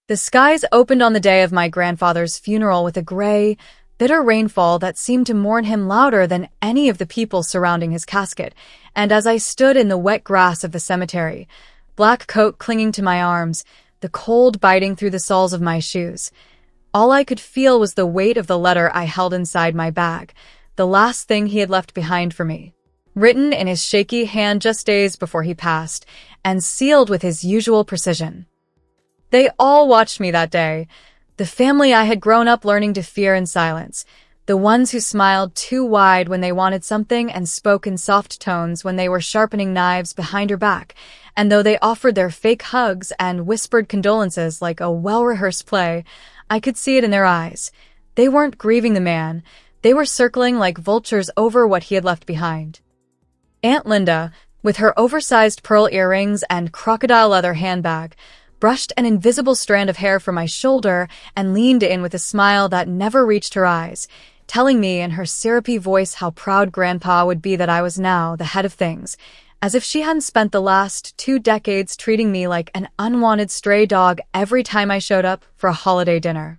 The skies opened on the day of my grandfather's funeral with a gray, bitter rainfall that seemed to mourn him louder than any of the people surrounding his casket, and as I stood in the wet grass of the cemetery, black coat clinging to my arms, the cold biting through the soles of my shoes, all I could feel was the weight of the letter I held inside my bag, the last thing he had left behind for me. Written in his shaky hand just days before he passed, and sealed with his usual precision. They all watched me that day, the family I had grown up learning to fear in silence, the ones who smiled too wide when they wanted something and spoke in soft tones when they were sharpening knives behind your back, and though they offered their fake hugs and whispered condolences like a well-rehearsed play, I could see it in their eyes. They weren't grieving the man, they were circling like vultures over what he had left behind. Aunt Linda, with her oversized pearl earrings and crocodile leather handbag, brushed an invisible strand of hair from my shoulder and leaned in with a smile that never reached her eyes, telling me in her syrupy voice how proud Grandpa would be that I was now the head of things, as if she hadn't spent the last 2 decades treating me like an unwanted stray dog every time I showed up for a holiday dinner.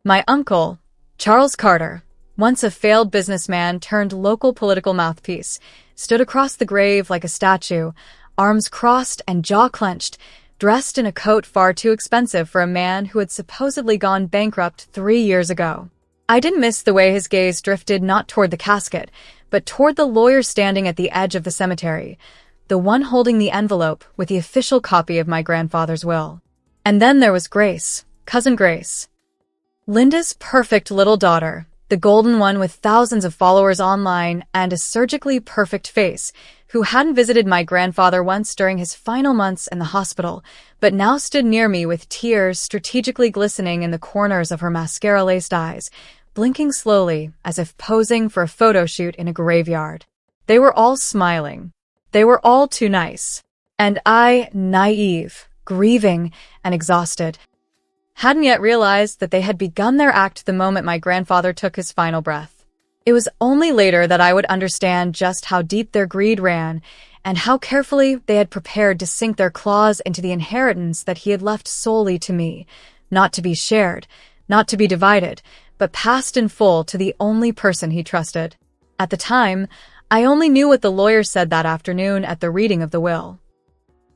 My uncle, Charles Carter, once a failed businessman turned local political mouthpiece, stood across the grave like a statue, arms crossed and jaw clenched, dressed in a coat far too expensive for a man who had supposedly gone bankrupt 3 years ago. I didn't miss the way his gaze drifted not toward the casket, but toward the lawyer standing at the edge of the cemetery, the one holding the envelope with the official copy of my grandfather's will. And then there was Grace, Cousin Grace. Linda's perfect little daughter, the golden one with thousands of followers online and a surgically perfect face, who hadn't visited my grandfather once during his final months in the hospital, but now stood near me with tears strategically glistening in the corners of her mascara-laced eyes, blinking slowly as if posing for a photo shoot in a graveyard. They were all smiling. They were all too nice. And I, naive, grieving, and exhausted, hadn't yet realized that they had begun their act the moment my grandfather took his final breath. It was only later that I would understand just how deep their greed ran and how carefully they had prepared to sink their claws into the inheritance that he had left solely to me, not to be shared, not to be divided, but passed in full to the only person he trusted. At the time, I only knew what the lawyer said that afternoon at the reading of the will.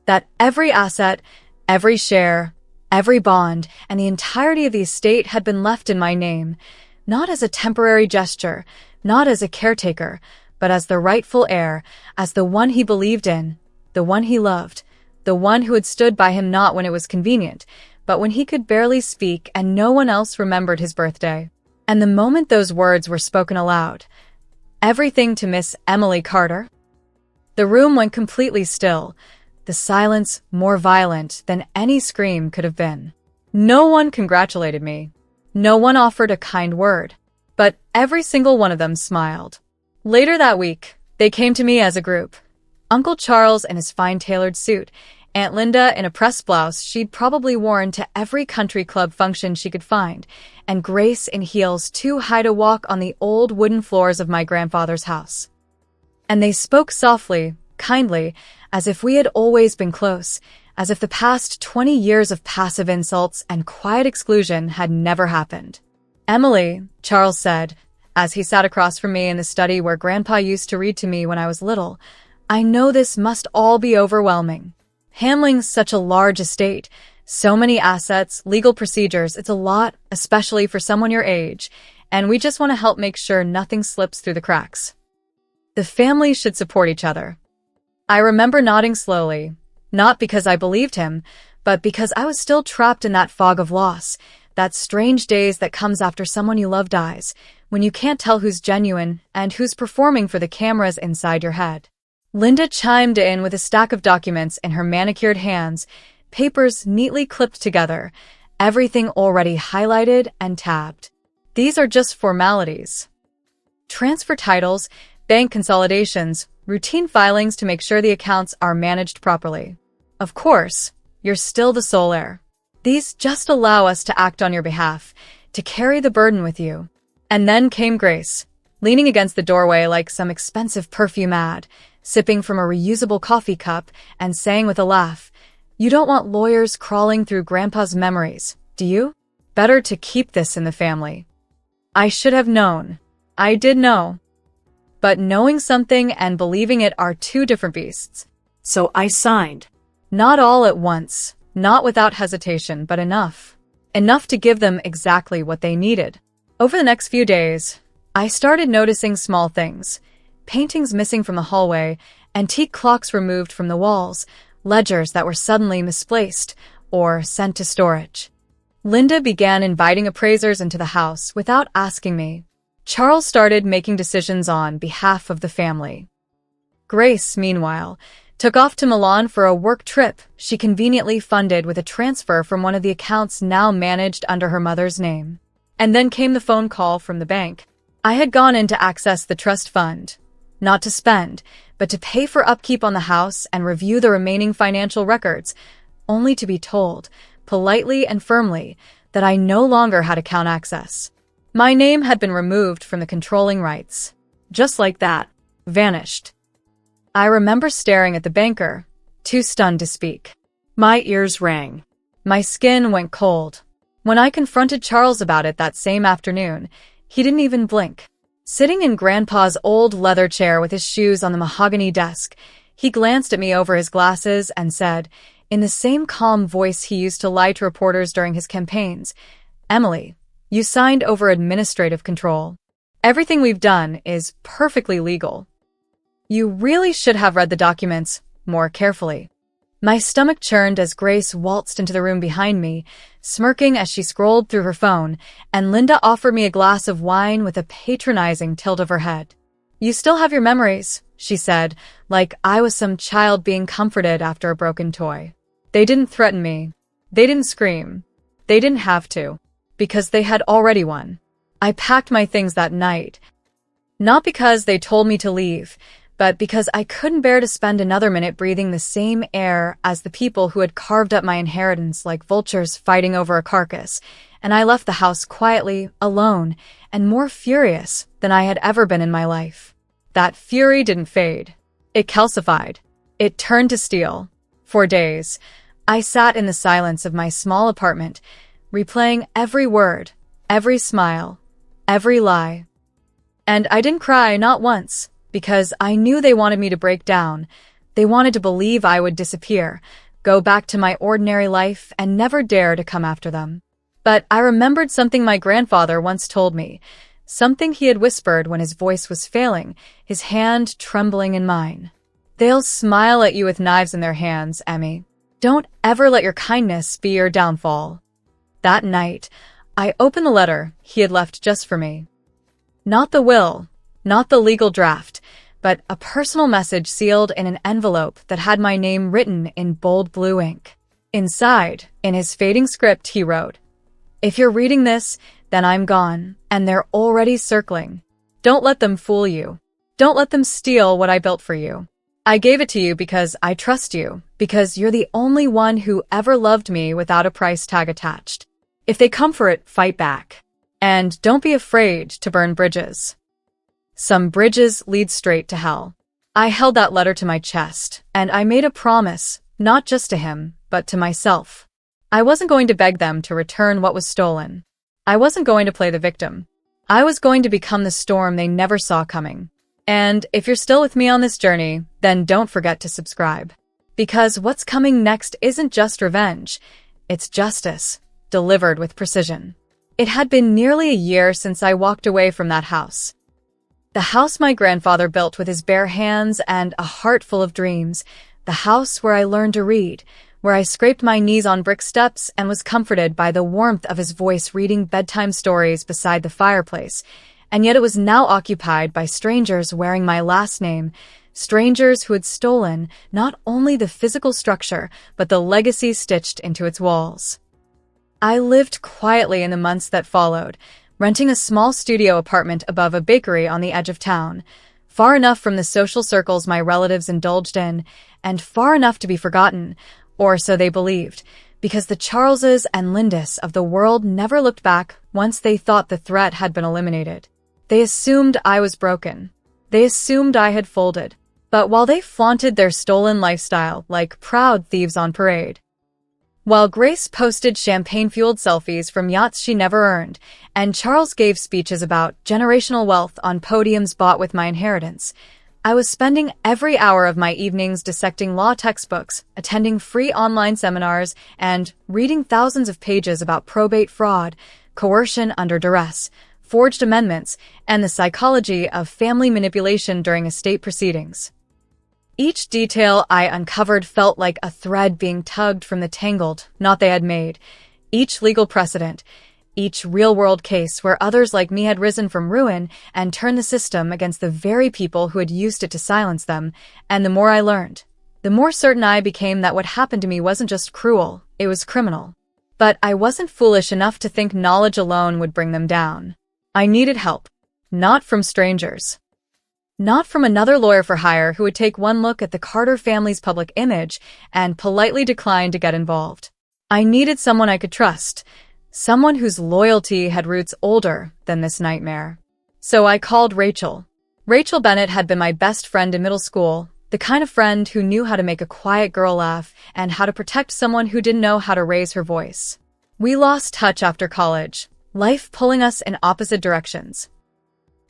That every asset, every share, every bond, and the entirety of the estate had been left in my name, not as a temporary gesture, not as a caretaker, but as the rightful heir, as the one he believed in, the one he loved, the one who had stood by him not when it was convenient, but when he could barely speak and no one else remembered his birthday. And the moment those words were spoken aloud, everything to Miss Emily Carter, the room went completely still, the silence more violent than any scream could have been. No one congratulated me. No one offered a kind word, but every single one of them smiled. Later that week, they came to me as a group. Uncle Charles in his fine tailored suit, Aunt Linda in a pressed blouse she'd probably worn to every country club function she could find, and Grace in heels too high to walk on the old wooden floors of my grandfather's house. And they spoke softly, kindly, as if we had always been close, as if the past 20 years of passive insults and quiet exclusion had never happened. "Emily," Charles said, as he sat across from me in the study where Grandpa used to read to me when I was little, "I know this must all be overwhelming. Handling such a large estate, so many assets, legal procedures, it's a lot, especially for someone your age, and we just want to help make sure nothing slips through the cracks. The family should support each other." I remember nodding slowly, not because I believed him, but because I was still trapped in that fog of loss, that strange daze that comes after someone you love dies, when you can't tell who's genuine and who's performing for the cameras inside your head. Linda chimed in with a stack of documents in her manicured hands, papers neatly clipped together, everything already highlighted and tabbed. "These are just formalities. Transfer titles, bank consolidations, routine filings to make sure the accounts are managed properly. Of course, you're still the sole heir. These just allow us to act on your behalf, to carry the burden with you." And then came Grace, leaning against the doorway like some expensive perfume ad, sipping from a reusable coffee cup and saying with a laugh, You don't want lawyers crawling through Grandpa's memories, do you? Better to keep this in the family. I should have known. I did know. But knowing something and believing it are two different beasts. So I signed. Not all at once, not without hesitation, but enough. Enough to give them exactly what they needed. Over the next few days, I started noticing small things. Paintings missing from the hallway, antique clocks removed from the walls, ledgers that were suddenly misplaced or sent to storage. Linda began inviting appraisers into the house without asking me. Charles started making decisions on behalf of the family. Grace, meanwhile, took off to Milan for a work trip she conveniently funded with a transfer from one of the accounts now managed under her mother's name. And then came the phone call from the bank. I had gone in to access the trust fund, not to spend, but to pay for upkeep on the house and review the remaining financial records, only to be told, politely and firmly, that I no longer had account access. My name had been removed from the controlling rights. Just like that. Vanished. I remember staring at the banker, too stunned to speak. My ears rang. My skin went cold. When I confronted Charles about it that same afternoon, he didn't even blink. Sitting in Grandpa's old leather chair with his shoes on the mahogany desk, he glanced at me over his glasses and said, in the same calm voice he used to lie to reporters during his campaigns, "Emily, you signed over administrative control. Everything we've done is perfectly legal. You really should have read the documents more carefully." My stomach churned as Grace waltzed into the room behind me, smirking as she scrolled through her phone, and Linda offered me a glass of wine with a patronizing tilt of her head. "You still have your memories," she said, like I was some child being comforted after a broken toy. They didn't threaten me. They didn't scream. They didn't have to, because they had already won. I packed my things that night, not because they told me to leave, but because I couldn't bear to spend another minute breathing the same air as the people who had carved up my inheritance like vultures fighting over a carcass, and I left the house quietly, alone, and more furious than I had ever been in my life. That fury didn't fade. It calcified. It turned to steel. For days, I sat in the silence of my small apartment, replaying every word, every smile, every lie. And I didn't cry, not once, because I knew they wanted me to break down. They wanted to believe I would disappear, go back to my ordinary life, and never dare to come after them. But I remembered something my grandfather once told me, something he had whispered when his voice was failing, his hand trembling in mine. "They'll smile at you with knives in their hands, Emmy. Don't ever let your kindness be your downfall." That night, I opened the letter he had left just for me. Not the will, not the legal draft, but a personal message sealed in an envelope that had my name written in bold blue ink. Inside, in his fading script, he wrote, "If you're reading this, then I'm gone, and they're already circling. Don't let them fool you. Don't let them steal what I built for you. I gave it to you because I trust you, because you're the only one who ever loved me without a price tag attached. If they come for it, fight back. And don't be afraid to burn bridges. Some bridges lead straight to hell." I held that letter to my chest, and I made a promise, not just to him, but to myself. I wasn't going to beg them to return what was stolen. I wasn't going to play the victim. I was going to become the storm they never saw coming. And if you're still with me on this journey, then don't forget to subscribe. Because what's coming next isn't just revenge, it's justice, delivered with precision. It had been nearly a year since I walked away from that house. The house my grandfather built with his bare hands and a heart full of dreams. The house where I learned to read, where I scraped my knees on brick steps and was comforted by the warmth of his voice reading bedtime stories beside the fireplace. And yet it was now occupied by strangers wearing my last name, strangers who had stolen not only the physical structure, but the legacy stitched into its walls. I lived quietly in the months that followed, renting a small studio apartment above a bakery on the edge of town, far enough from the social circles my relatives indulged in, and far enough to be forgotten, or so they believed, because the Charleses and Lindis of the world never looked back once they thought the threat had been eliminated. They assumed I was broken. They assumed I had folded. But while they flaunted their stolen lifestyle like proud thieves on parade, while Grace posted champagne-fueled selfies from yachts she never earned, and Charles gave speeches about generational wealth on podiums bought with my inheritance. I was spending every hour of my evenings dissecting law textbooks, attending free online seminars, and reading thousands of pages about probate fraud, coercion under duress, forged amendments, and the psychology of family manipulation during estate proceedings. Each detail I uncovered felt like a thread being tugged from the tangled knot they had made. Each legal precedent, each real-world case where others like me had risen from ruin and turned the system against the very people who had used it to silence them. And the more I learned, the more certain I became that what happened to me wasn't just cruel, it was criminal. But I wasn't foolish enough to think knowledge alone would bring them down. I needed help. Not from strangers. Not from another lawyer for hire who would take one look at the Carter family's public image and politely decline to get involved. I needed someone I could trust, someone whose loyalty had roots older than this nightmare. So I called Rachel. Rachel Bennett had been my best friend in middle school, the kind of friend who knew how to make a quiet girl laugh and how to protect someone who didn't know how to raise her voice. We lost touch after college, life pulling us in opposite directions.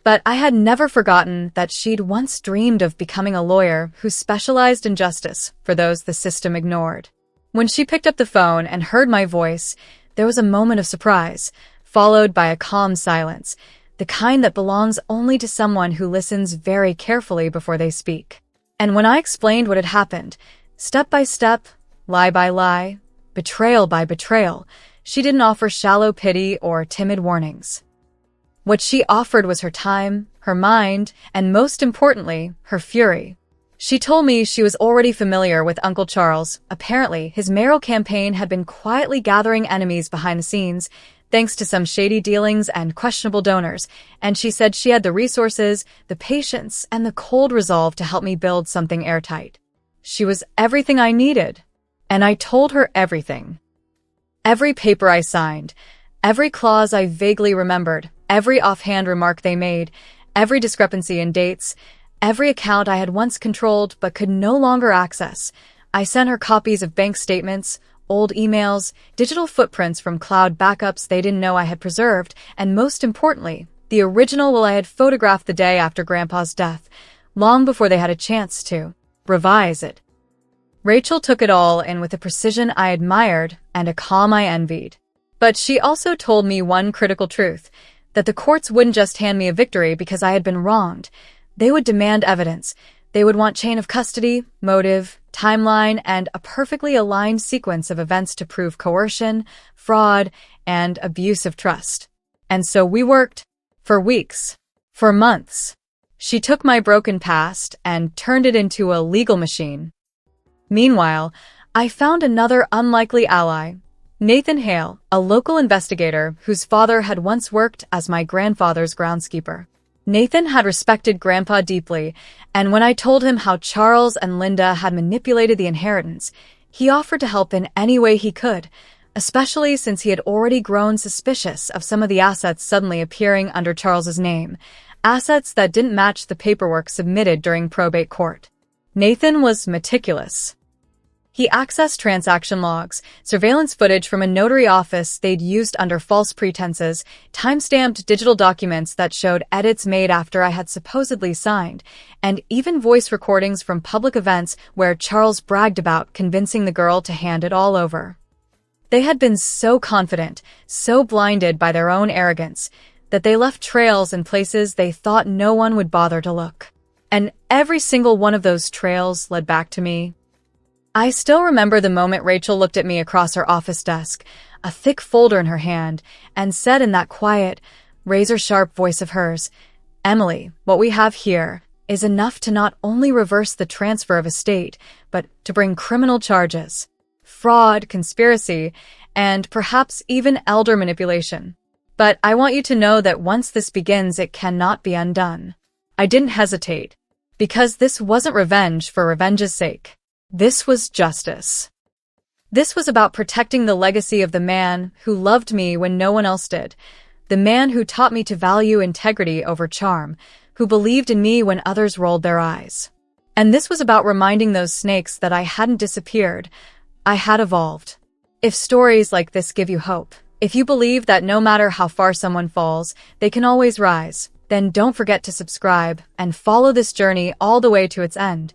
But I had never forgotten that she'd once dreamed of becoming a lawyer who specialized in justice for those the system ignored. When she picked up the phone and heard my voice, there was a moment of surprise, followed by a calm silence, the kind that belongs only to someone who listens very carefully before they speak. And when I explained what had happened, step by step, lie by lie, betrayal by betrayal, she didn't offer shallow pity or timid warnings. What she offered was her time, her mind, and most importantly, her fury. She told me she was already familiar with Uncle Charles. Apparently, his mayoral campaign had been quietly gathering enemies behind the scenes, thanks to some shady dealings and questionable donors, and she said she had the resources, the patience, and the cold resolve to help me build something airtight. She was everything I needed, and I told her everything. Every paper I signed, every clause I vaguely remembered, every offhand remark they made, every discrepancy in dates, every account I had once controlled but could no longer access. I sent her copies of bank statements, old emails, digital footprints from cloud backups they didn't know I had preserved, and most importantly, the original will I had photographed the day after Grandpa's death, long before they had a chance to revise it. Rachel took it all in with a precision I admired and a calm I envied. But she also told me one critical truth, that the courts wouldn't just hand me a victory because I had been wronged. They would demand evidence. They would want chain of custody, motive, timeline, and a perfectly aligned sequence of events to prove coercion, fraud, and abuse of trust. And so we worked. For weeks. For months. She took my broken past and turned it into a legal machine. Meanwhile, I found another unlikely ally, Nathan Hale, a local investigator whose father had once worked as my grandfather's groundskeeper. Nathan had respected Grandpa deeply, and when I told him how Charles and Linda had manipulated the inheritance, he offered to help in any way he could, especially since he had already grown suspicious of some of the assets suddenly appearing under Charles's name, assets that didn't match the paperwork submitted during probate court. Nathan was meticulous. He accessed transaction logs, surveillance footage from a notary office they'd used under false pretenses, time-stamped digital documents that showed edits made after I had supposedly signed, and even voice recordings from public events where Charles bragged about convincing the girl to hand it all over. They had been so confident, so blinded by their own arrogance, that they left trails in places they thought no one would bother to look. And every single one of those trails led back to me. I still remember the moment Rachel looked at me across her office desk, a thick folder in her hand, and said in that quiet, razor-sharp voice of hers, "Emily, what we have here is enough to not only reverse the transfer of estate, but to bring criminal charges, fraud, conspiracy, and perhaps even elder manipulation. But I want you to know that once this begins, it cannot be undone." I didn't hesitate, because this wasn't revenge for revenge's sake. This was justice. This was about protecting the legacy of the man who loved me when no one else did, the man who taught me to value integrity over charm, who believed in me when others rolled their eyes. And this was about reminding those snakes that I hadn't disappeared, I had evolved. If stories like this give you hope, if you believe that no matter how far someone falls, they can always rise, then don't forget to subscribe and follow this journey all the way to its end.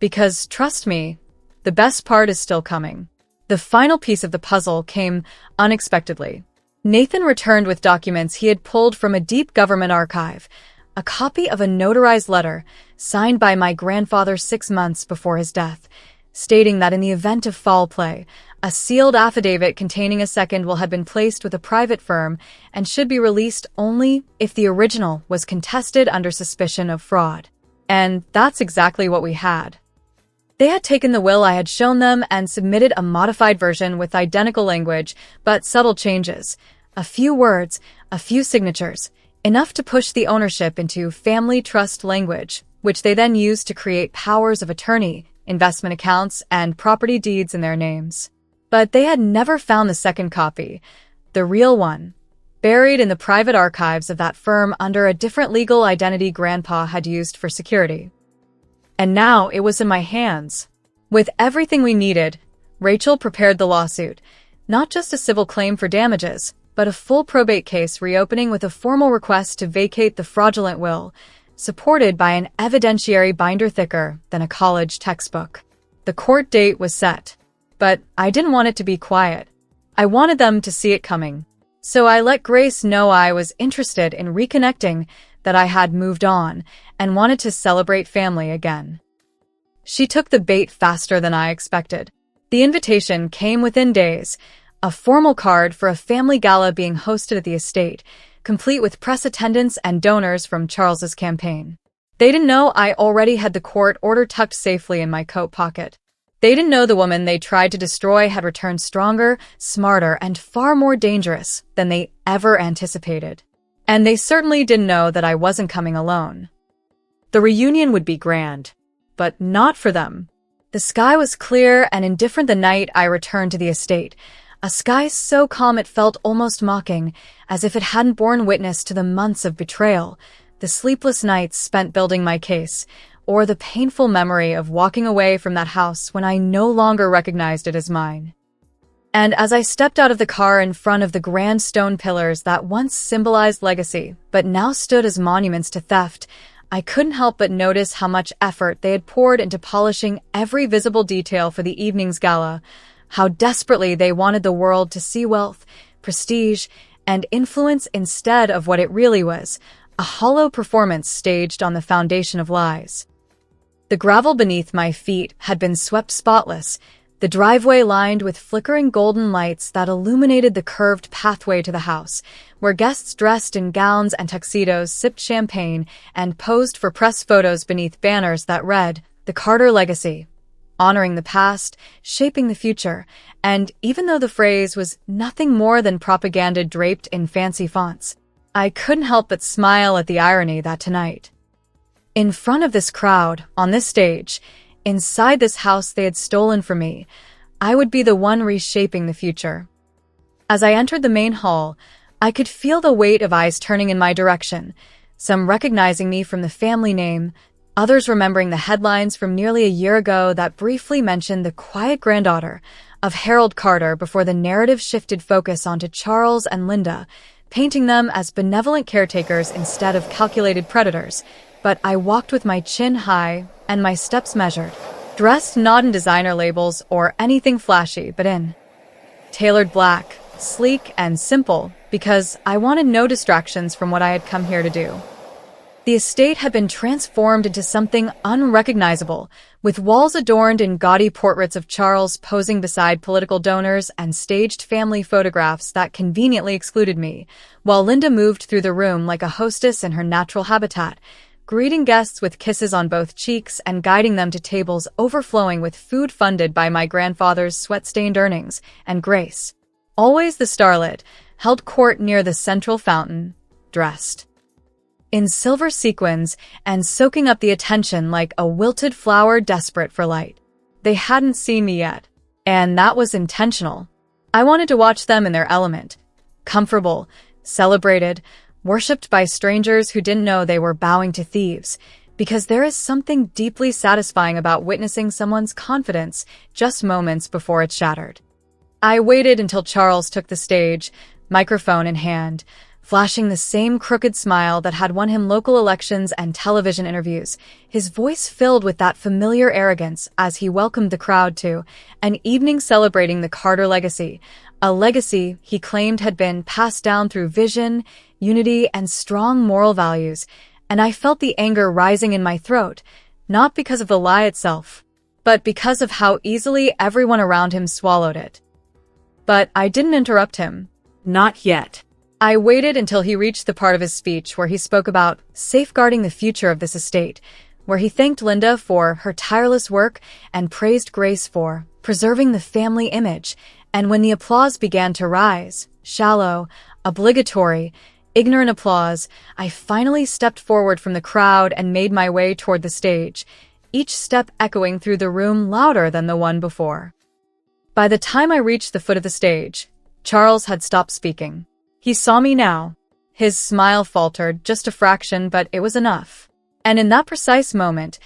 Because trust me, the best part is still coming. The final piece of the puzzle came unexpectedly. Nathan returned with documents he had pulled from a deep government archive, a copy of a notarized letter signed by my grandfather 6 months before his death, stating that in the event of foul play, a sealed affidavit containing a second will have been placed with a private firm and should be released only if the original was contested under suspicion of fraud. And that's exactly what we had. They had taken the will I had shown them and submitted a modified version with identical language, but subtle changes. A few words, a few signatures, enough to push the ownership into family trust language, which they then used to create powers of attorney, investment accounts, and property deeds in their names. But they had never found the second copy, the real one, buried in the private archives of that firm under a different legal identity Grandpa had used for security. And now it was in my hands. With everything we needed, Rachel prepared the lawsuit, not just a civil claim for damages, but a full probate case reopening with a formal request to vacate the fraudulent will, supported by an evidentiary binder thicker than a college textbook. The court date was set, but I didn't want it to be quiet. I wanted them to see it coming. So I let Grace know I was interested in reconnecting, that I had moved on, and wanted to celebrate family again. She took the bait faster than I expected. The invitation came within days, a formal card for a family gala being hosted at the estate, complete with press attendance and donors from Charles's campaign. They didn't know I already had the court order tucked safely in my coat pocket. They didn't know the woman they tried to destroy had returned stronger, smarter, and far more dangerous than they ever anticipated. And they certainly didn't know that I wasn't coming alone. The reunion would be grand, but not for them. The sky was clear and indifferent the night I returned to the estate, a sky so calm it felt almost mocking, as if it hadn't borne witness to the months of betrayal, the sleepless nights spent building my case, or the painful memory of walking away from that house when I no longer recognized it as mine. And as I stepped out of the car in front of the grand stone pillars that once symbolized legacy, but now stood as monuments to theft, I couldn't help but notice how much effort they had poured into polishing every visible detail for the evening's gala, how desperately they wanted the world to see wealth, prestige, and influence instead of what it really was, a hollow performance staged on the foundation of lies. The gravel beneath my feet had been swept spotless, the driveway lined with flickering golden lights that illuminated the curved pathway to the house, where guests dressed in gowns and tuxedos sipped champagne and posed for press photos beneath banners that read, "The Carter Legacy," honoring the past, shaping the future, and even though the phrase was nothing more than propaganda draped in fancy fonts, I couldn't help but smile at the irony that tonight, in front of this crowd, on this stage, inside this house they had stolen from me, I would be the one reshaping the future. As I entered the main hall, I could feel the weight of eyes turning in my direction, some recognizing me from the family name, others remembering the headlines from nearly a year ago that briefly mentioned the quiet granddaughter of Harold Carter before the narrative shifted focus onto Charles and Linda, painting them as benevolent caretakers instead of calculated predators. But I walked with my chin high and my steps measured, dressed not in designer labels or anything flashy, but in tailored black, sleek and simple, because I wanted no distractions from what I had come here to do. The estate had been transformed into something unrecognizable, with walls adorned in gaudy portraits of Charles posing beside political donors and staged family photographs that conveniently excluded me, while Linda moved through the room like a hostess in her natural habitat, greeting guests with kisses on both cheeks and guiding them to tables overflowing with food funded by my grandfather's sweat-stained earnings, and Grace, always the starlet, held court near the central fountain, dressed in silver sequins and soaking up the attention like a wilted flower desperate for light. They hadn't seen me yet, and that was intentional. I wanted to watch them in their element, comfortable, celebrated, worshipped by strangers who didn't know they were bowing to thieves, because there is something deeply satisfying about witnessing someone's confidence just moments before it's shattered. I waited until Charles took the stage, microphone in hand, flashing the same crooked smile that had won him local elections and television interviews, his voice filled with that familiar arrogance as he welcomed the crowd to an evening celebrating the Carter legacy, a legacy he claimed had been passed down through vision, unity, and strong moral values, and I felt the anger rising in my throat, not because of the lie itself, but because of how easily everyone around him swallowed it. But I didn't interrupt him. Not yet. I waited until he reached the part of his speech where he spoke about safeguarding the future of this estate, where he thanked Linda for her tireless work and praised Grace for preserving the family image. And when the applause began to rise, shallow, obligatory, ignorant applause, I finally stepped forward from the crowd and made my way toward the stage, each step echoing through the room louder than the one before. By the time I reached the foot of the stage, Charles had stopped speaking. He saw me now. His smile faltered just a fraction, but it was enough. And in that precise moment,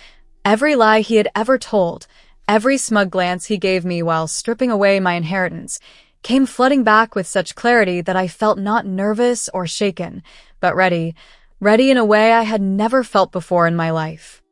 every lie he had ever told, every smug glance he gave me while stripping away my inheritance, came flooding back with such clarity that I felt not nervous or shaken, but ready in a way I had never felt before in my life.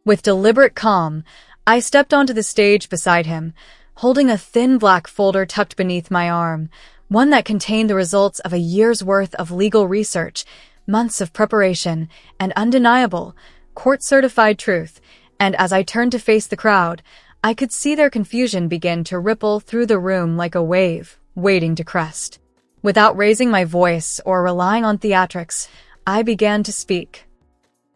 With deliberate calm, I stepped onto the stage beside him, holding a thin black folder tucked beneath my arm, one that contained the results of a year's worth of legal research, months of preparation, and undeniable, court-certified truth, and as I turned to face the crowd, I could see their confusion begin to ripple through the room like a wave, waiting to crest. Without raising my voice or relying on theatrics, I began to speak.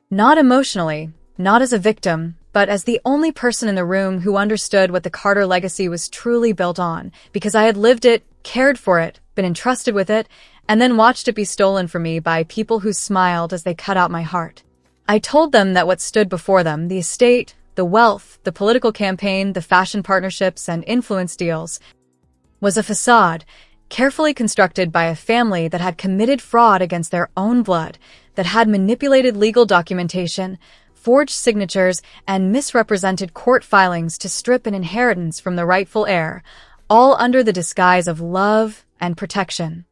Not emotionally, not as a victim, but as the only person in the room who understood what the Carter legacy was truly built on, because I had lived it, cared for it, been entrusted with it, and then watched it be stolen from me by people who smiled as they cut out my heart. I told them that what stood before them, the estate, the wealth, the political campaign, the fashion partnerships, and influence deals, was a facade, carefully constructed by a family that had committed fraud against their own blood, that had manipulated legal documentation, forged signatures, and misrepresented court filings to strip an inheritance from the rightful heir, all under the disguise of love and protection.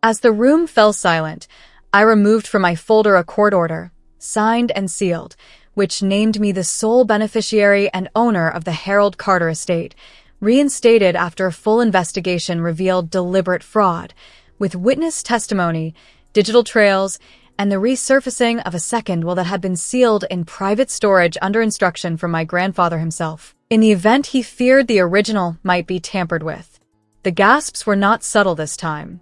As the room fell silent, I removed from my folder a court order, signed and sealed, which named me the sole beneficiary and owner of the Harold Carter estate, reinstated after a full investigation revealed deliberate fraud, with witness testimony, digital trails, and the resurfacing of a second will that had been sealed in private storage under instruction from my grandfather himself, in the event he feared the original might be tampered with. The gasps were not subtle this time.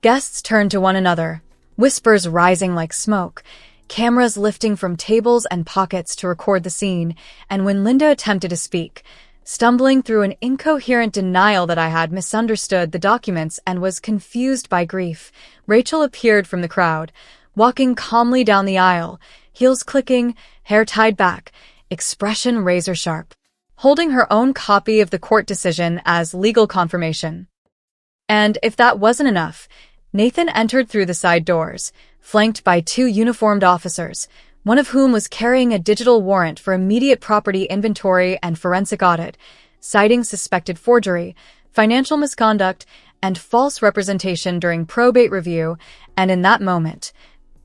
Guests turned to one another, whispers rising like smoke, cameras lifting from tables and pockets to record the scene, and when Linda attempted to speak, stumbling through an incoherent denial that I had misunderstood the documents and was confused by grief, Rachel appeared from the crowd, walking calmly down the aisle, heels clicking, hair tied back, expression razor-sharp, holding her own copy of the court decision as legal confirmation. And if that wasn't enough, Nathan entered through the side doors, flanked by two uniformed officers, one of whom was carrying a digital warrant for immediate property inventory and forensic audit, citing suspected forgery, financial misconduct, and false representation during probate review, and in that moment,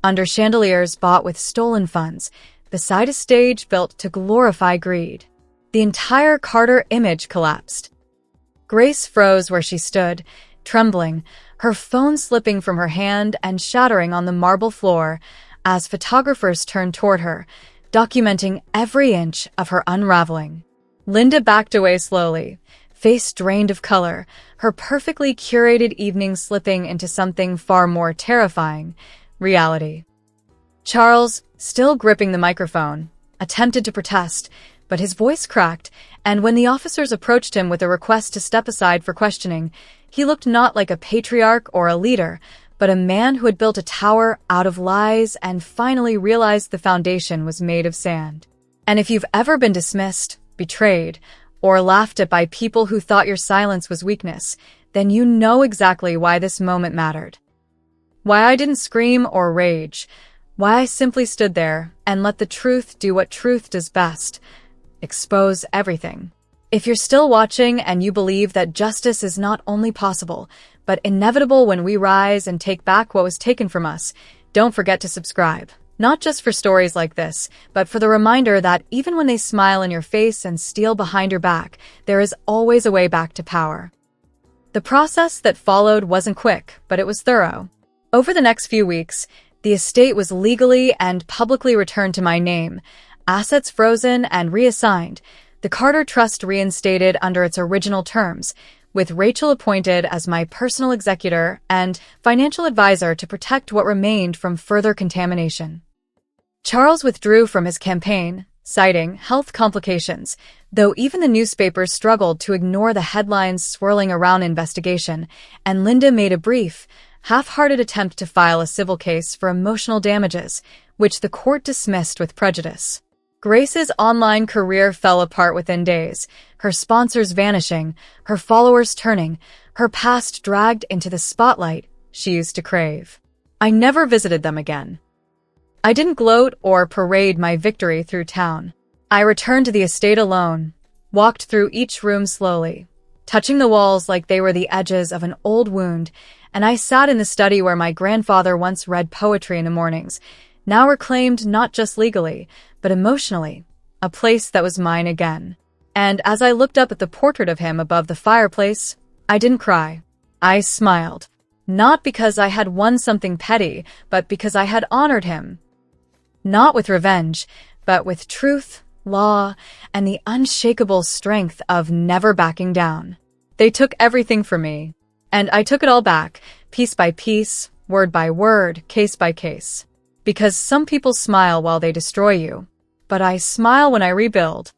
under chandeliers bought with stolen funds, beside a stage built to glorify greed, the entire Carter image collapsed. Grace froze where she stood, trembling, her phone slipping from her hand and shattering on the marble floor as photographers turned toward her, documenting every inch of her unraveling. Linda backed away slowly, face drained of color, her perfectly curated evening slipping into something far more terrifying, reality. Charles, still gripping the microphone, attempted to protest, but his voice cracked, and when the officers approached him with a request to step aside for questioning, he looked not like a patriarch or a leader, but a man who had built a tower out of lies and finally realized the foundation was made of sand. And if you've ever been dismissed, betrayed, or laughed at by people who thought your silence was weakness, then you know exactly why this moment mattered. Why I didn't scream or rage. Why I simply stood there and let the truth do what truth does best. Expose everything. If you're still watching and you believe that justice is not only possible, but inevitable when we rise and take back what was taken from us, don't forget to subscribe. Not just for stories like this, but for the reminder that even when they smile in your face and steal behind your back, there is always a way back to power. The process that followed wasn't quick, but it was thorough. Over the next few weeks, the estate was legally and publicly returned to my name, assets frozen and reassigned, the Carter Trust reinstated under its original terms, with Rachel appointed as my personal executor and financial advisor to protect what remained from further contamination. Charles withdrew from his campaign, citing health complications, though even the newspapers struggled to ignore the headlines swirling around investigation, and Linda made a brief, half-hearted attempt to file a civil case for emotional damages, which the court dismissed with prejudice. Grace's online career fell apart within days, her sponsors vanishing, her followers turning, her past dragged into the spotlight she used to crave. I never visited them again. I didn't gloat or parade my victory through town. I returned to the estate alone, walked through each room slowly, touching the walls like they were the edges of an old wound, and I sat in the study where my grandfather once read poetry in the mornings, now reclaimed not just legally, but emotionally, a place that was mine again. And as I looked up at the portrait of him above the fireplace, I didn't cry. I smiled. Not because I had won something petty, but because I had honored him. Not with revenge, but with truth, law, and the unshakable strength of never backing down. They took everything from me, and I took it all back, piece by piece, word by word, case by case. Because some people smile while they destroy you, but I smile when I rebuild.